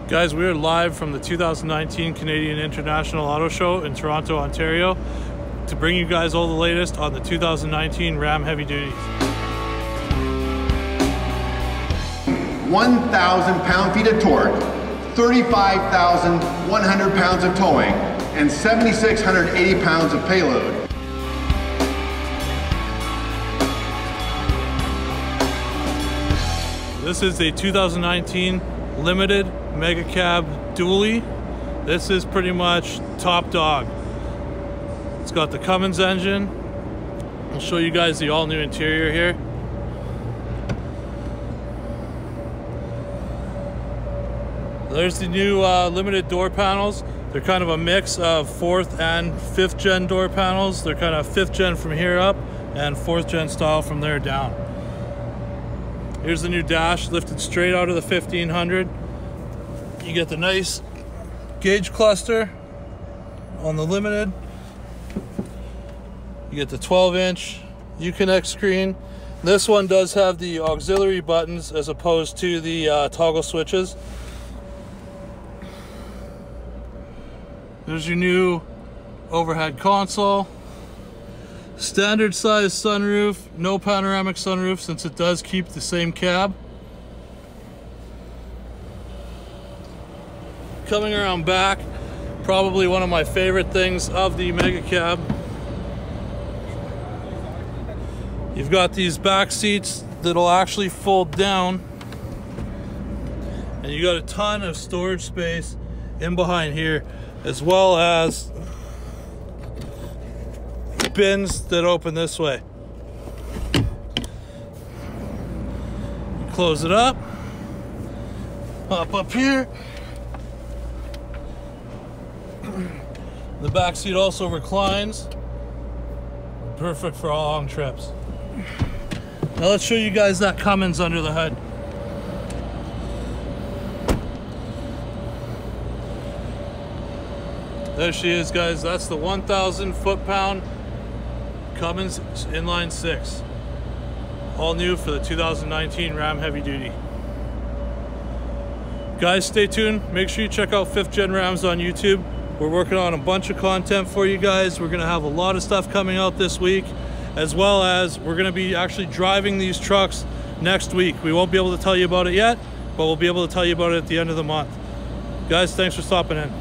Guys, we are live from the 2019 Canadian International Auto Show in Toronto, Ontario, to bring you guys all the latest on the 2019 Ram Heavy Duties. 1,000 pound-feet of torque, 35,100 pounds of towing, and 7,680 pounds of payload. This is a 2019 Limited Mega Cab Dually. This is pretty much top dog. It's got the Cummins engine. I'll show you guys the all-new interior here. There's the new limited door panels. They're kind of a mix of 4th and 5th gen door panels. They're kind of 5th gen from here up and 4th gen style from there down. Here's the new dash lifted straight out of the 1500. You get the nice gauge cluster on the Limited. You get the 12-inch Uconnect screen. This one does have the auxiliary buttons as opposed to the toggle switches. There's your new overhead console. Standard size sunroof, no panoramic sunroof since it does keep the same cab. Coming around back, probably one of my favorite things of the Mega Cab. You've got these back seats that'll actually fold down, and you got a ton of storage space in behind here, as well as bins that open this way. Close it up, pop up here. The back seat also reclines, perfect for all long trips. Now let's show you guys that Cummins under the hood. There she is, guys. That's the 1,000 foot-pound Cummins inline 6, all new for the 2019 Ram Heavy Duty. Guys, stay tuned. Make sure you check out 5th Gen Rams on YouTube. We're working on a bunch of content for you guys. We're gonna have a lot of stuff coming out this week, as well as we're gonna be actually driving these trucks next week. We won't be able to tell you about it yet, but we'll be able to tell you about it at the end of the month. Guys, thanks for stopping in.